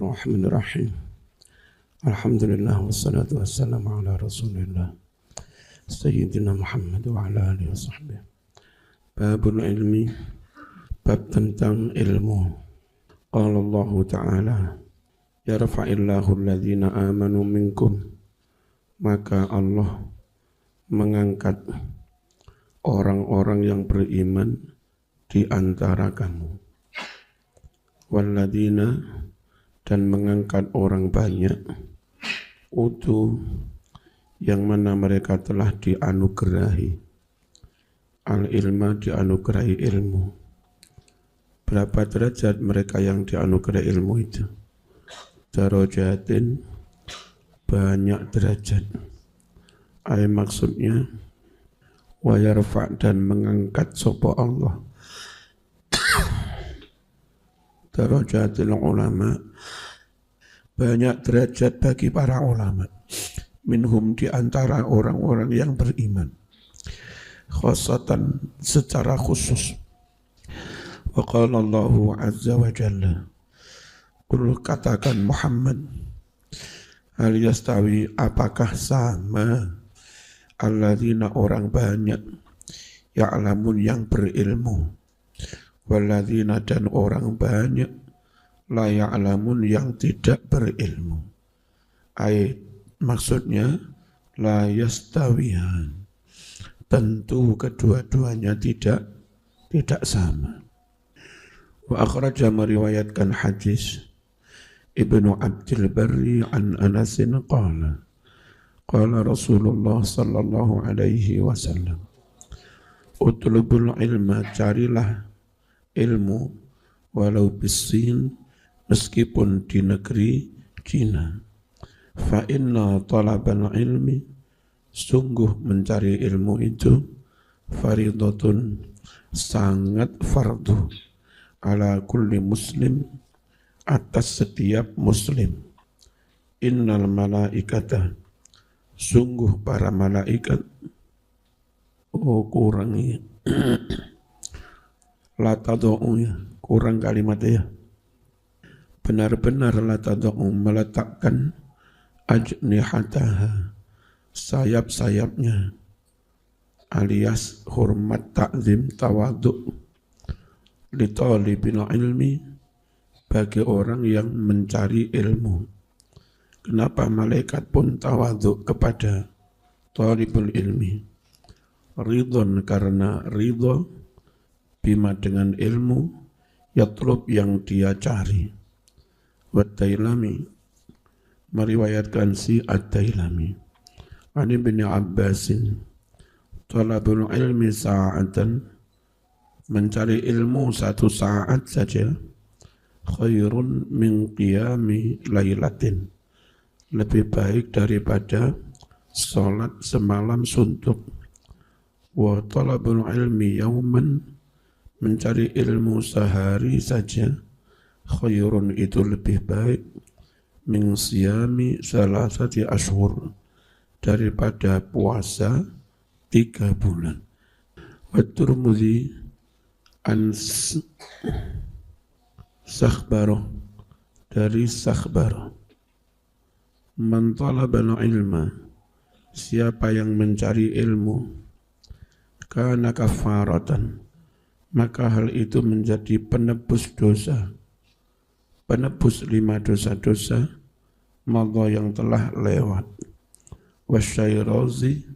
Bismillahirrahmanirrahim. Alhamdulillah wassalatu wassalamu ala Rasulillah Sayyidina Muhammad wa ala alihi wa sahbihi. Babul ilmi, bab tentang ilmu. Qala Allah Ta'ala, yarfa'illahu alladhina amanu minkum, maka Allah mengangkat orang-orang yang beriman di antara kamu. Walladhina, dan mengangkat orang banyak, utu, yang mana mereka telah dianugerahi, al-ilma, dianugerahi ilmu. Berapa derajat mereka yang dianugerahi ilmu itu? Darajatin, banyak derajat. Maksudnya wa yarfa', dan mengangkat sapa Allah darajatil ulama, banyak derajat bagi para ulama, minhum, di antara orang-orang yang beriman, khosatan, secara khusus. Wa qala Allahu azza wa jalla, qul, katakan Muhammad, hal yastawi, apakah sama, alladzina, orang banyak, ya'lamun, yang berilmu, walladzina, dan orang banyak, la ya'lamun, yang tidak berilmu. Maksudnya la yastawihan, tentu kedua-duanya tidak sama. Wa akhraja, meriwayatkan hadis Ibnu Abdul Barri an Anasin qala Rasulullah sallallahu alaihi wasallam, utlubul ilma, carilah ilmu, walau bisin, meskipun di negeri Cina. Fa inna talabal ilmi, sungguh mencari ilmu itu, faridatun, sangat fardu, ala kulli muslim, atas setiap muslim. Innal malaikata, sungguh para malaikat, kurangi la tad'u, kurang kalimatnya, benar-benar la tad'u, meletakkan ajnihataha, sayap-sayapnya, alias hormat, ta'zim, tawadhu, li talibil ilmi, bagi orang yang mencari ilmu. Kenapa malaikat pun tawadhu kepada talibul ilmi? Ridhon, karena ridho, bima, dengan ilmu, yatlub, yang dia cari. Wat-Dailami, meriwayatkan si Ad-Dailami, Ani bin Abbasin, talabul ilmi sa'atan, mencari ilmu 1 saat saja, khairun min qiyami lailatin, lebih baik daripada salat semalam suntuk. Wa talabul ilmi yauman, mencari ilmu sehari saja, khairun, itu lebih baik, min siyami salasati ashur, daripada puasa 3 bulan. Wa Tirmidzi an Sakhbaro, dari Sakhbaro, man talabal ilma, siapa yang mencari ilmu, kana kafaratan, maka hal itu menjadi penebus dosa, penebus 5 dosa-dosa, madha, yang telah lewat. Wasyairazi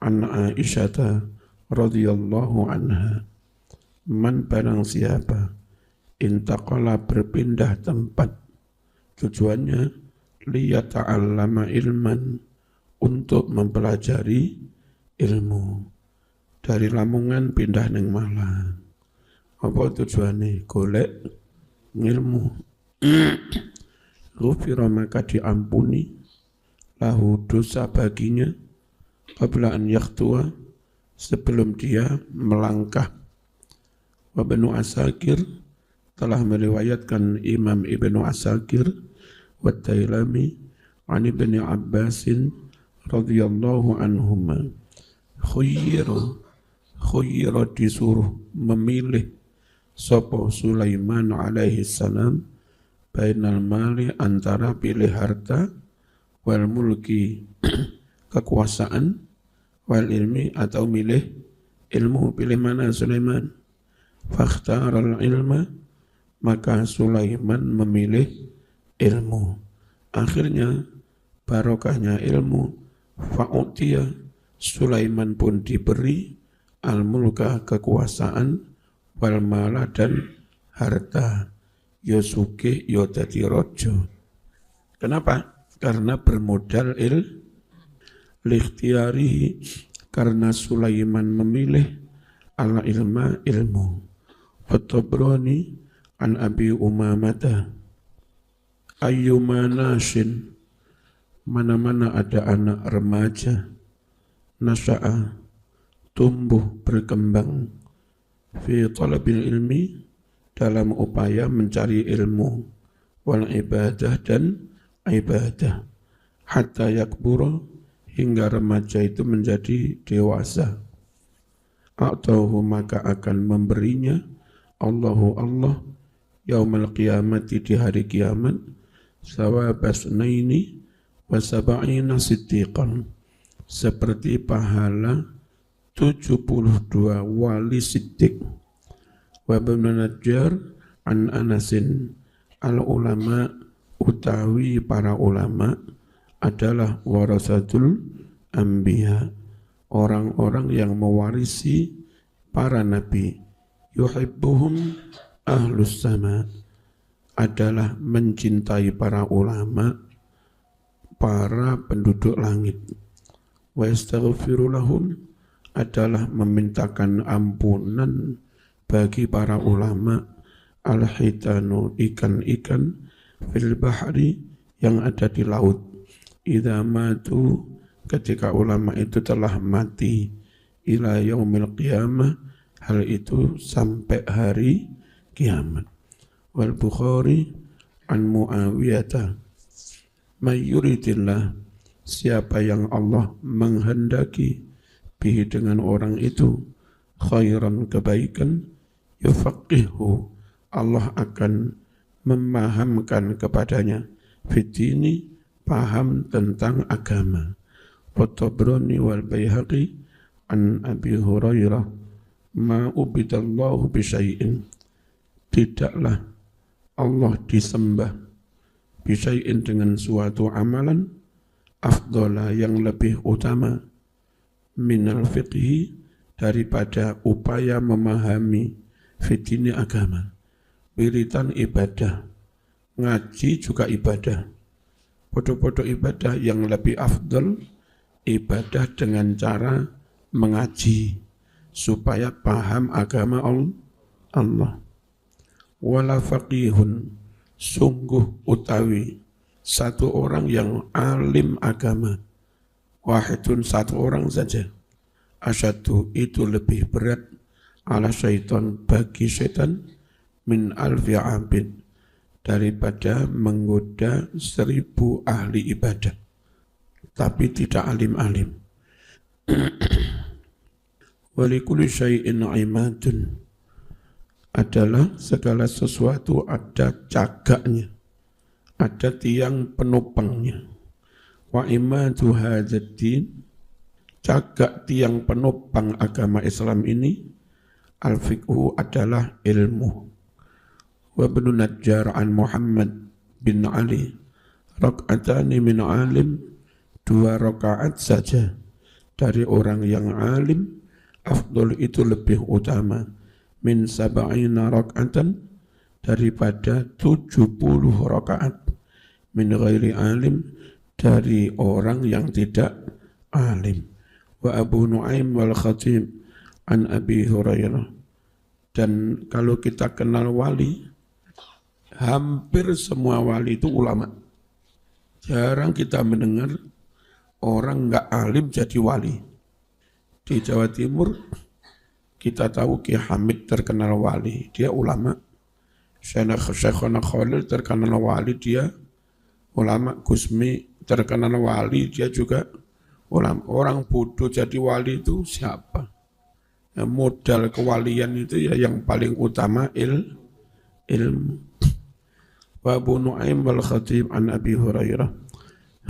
an Aisyata radhiyallahu anha, man, barang siapa, intaqala, berpindah tempat, tujuannya liyata'allama ilman, untuk mempelajari ilmu, dari Lamongan pindah neng Malang. Apa tujuannya? Golek ilmu. Ghufira, maka diampuni, lahu, dosa baginya, qabla an yakhtuwa, sebelum dia melangkah. Wa Ibnu Asakir, telah meriwayatkan Imam Ibnu Asakir, wa Dailami, an Ibni Abbasin radhiyallahu anhuma, khuyyira, disuruh memilih sapa Sulaiman alaihi salam bainal mali antara pilih harta wal mulki kekuasaan wal ilmi atau milih ilmu. Pilih mana Sulaiman? Fakhtaral ilma, maka Sulaiman memilih ilmu. Akhirnya barokahnya ilmu, fa'utiya, Sulaiman pun diberi al-mulka kekuasaan, wal mala dan harta, yo sugih yo dadi raja. Kenapa? Karena bermodal likhtiarihi, karena Sulaiman memilih ala ilma ilmu. At-Tabrani an Abi Umamata ayyuma nasin, mana-mana ada anak remaja nasya'a, tumbuh berkembang fi talabil ilmi, dalam upaya mencari ilmu, wal ibadah dan ibadah, hatta yakbura, hingga remaja itu menjadi dewasa, atau maka akan memberinya Allahu Allah yaumal qiyamati, di hari kiamat, sawabas naini wa sab'ina siddiqan, seperti pahala 72 wali siddiq. Wa ibn Najjar an Anasin, al ulama utawi para ulama adalah warasatul anbiya, orang-orang yang mewarisi para nabi. Yuhibbuhum ahlus sama, adalah mencintai para ulama, para penduduk langit. Wa yastaghfiru lahum, adalah memintakan ampunan bagi para ulama. Al-hitanu, ikan-ikan, fil bahri, yang ada di laut. Idza matu, ketika ulama itu telah mati, ila yaumil qiyamah, hal itu sampai hari kiamat. Wal Bukhari an Muawiyah, may yuridillah, siapa yang Allah menghendaki, bihi dengan orang itu, khairan kebaikan, yufaqihu, Allah akan memahamkan kepadanya, fitini, paham tentang agama. At-Tabrani wal Baihaqi an Abi Hurairah, ma ubidallahu bisyai'in, tidaklah Allah disembah, bisyai'in dengan suatu amalan, afdala, yang lebih utama, minal fiqhi, daripada upaya memahami fitini agama. Wiritan ibadah, ngaji juga ibadah, podo-podo ibadah, yang lebih afdal ibadah dengan cara mengaji supaya paham agama Allah. Wala faqihun, sungguh utawi satu orang yang alim agama, wahidun, satu orang saja, asyadu, itu lebih berat, ala syaitan, bagi syaitan, min alfi abid, daripada menggoda 1000 ahli ibadah tapi tidak alim-alim. Walikuli syai'in imadun, adalah segala sesuatu ada cagaknya, ada tiang penopangnya. Wa imadu hadzal-din, cagak tiang penopang agama Islam ini, al-fiqhu, adalah ilmu. Wa ibn Najjar an Muhammad bin Ali, rak'atani min alim, 2 rakaat saja dari orang yang alim, afdol, itu lebih utama, min sab'ina rak'atan, daripada 70 rakaat, min ghairi alim, dari orang yang tidak alim. Wa Abu Nu'aim wal Khatib an Abi Hurairah, dan kalau kita kenal wali, hampir semua wali itu ulama. Jarang kita mendengar orang enggak alim jadi wali. Di Jawa Timur kita tahu Ki Hamid terkenal wali, dia ulama. Syekhona Khalil terkenal wali, dia ulama. Gusmi terkenal wali, dia juga ulama. Orang bodoh jadi wali itu siapa? Ya, modal kewalian itu ya yang paling utama ilmu. Wa Abu Nu'aim wal Khatib an Abi Hurairah,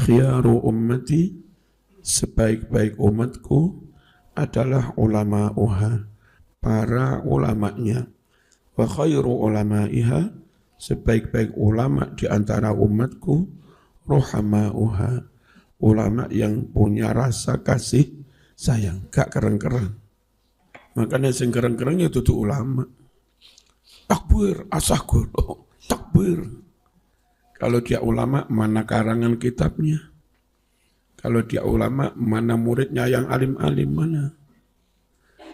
khiyaru ummati, sebaik-baik umatku adalah ulama'uha, para ulamanya. Wa khairu ulama'iha, sebaik-baik ulama di antara umatku ruhama'uha, ulama yang punya rasa kasih sayang, gak kereng-kereng. Makanya sing kereng-kereng itu tuh ulama. Takbir, asahkur, takbir. Kalau dia ulama, mana karangan kitabnya? Kalau dia ulama, mana muridnya yang alim-alim mana?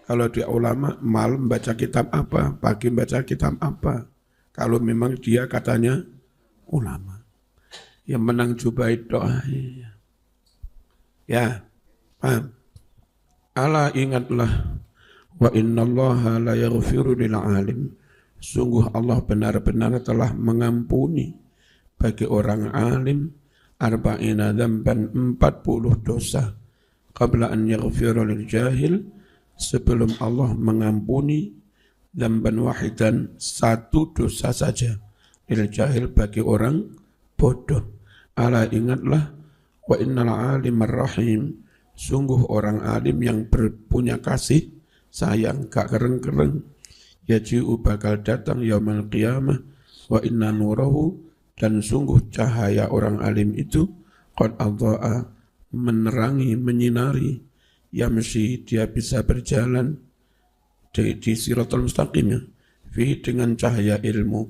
Kalau dia ulama, malam baca kitab apa? Pagi baca kitab apa? Kalau memang dia katanya ulama. Yang menang Jubaid doa. Ya, paham? Ala ingatlah, wa innallaha la yaghfiru lil alim. Sungguh Allah benar-benar telah mengampuni bagi orang alim arba'ina dzamban 40 dosa qabla an yaghfira lil jahil, sebelum Allah mengampuni dzamban wahidan, satu dosa saja, lil jahil bagi orang bodoh. Ala ingatlah, wa innal alimar rahim, sungguh orang alim yang punya kasih sayang, gak kereng-kereng. Yaji'u bakal datang yaumal qiyamah, wa inna nurahu, dan sungguh cahaya orang alim itu qad adha'a, menerangi, menyinari, yamsi, dia bisa berjalan di siratal mustaqim, fi, dengan cahaya ilmu,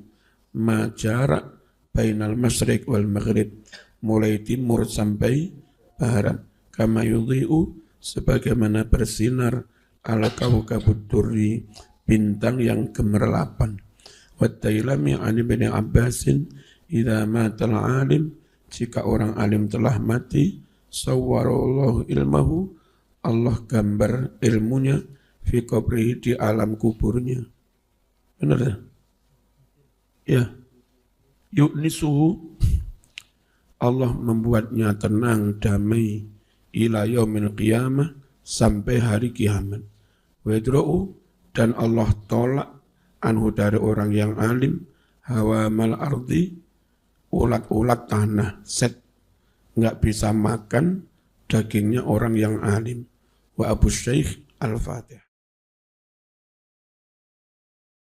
ma jarak bainal masyriq wal maghrib, mulai timur sampai barat, kama yudhi'u, sebagaimana bersinar ala kawkabud durri, bintang yang gemerlapan. Wat-Tailami an Ibn Abbasin, idza matal alim, jika orang alim telah mati, sawwarallahu ilmahu, Allah gambar ilmunya, fi qabrihi, di alam kuburnya. Benar tak? Ya. Yu'nisuhu, Allah membuatnya tenang, damai, ila yaumil qiyamah, sampai hari kiamat. Wa yadra'u, dan Allah tolak anhu, dari orang yang alim, hawa mal ardi, ulat-ulat tanah, nggak bisa makan dagingnya orang yang alim. Wa Abu Syekh Al-Fatih.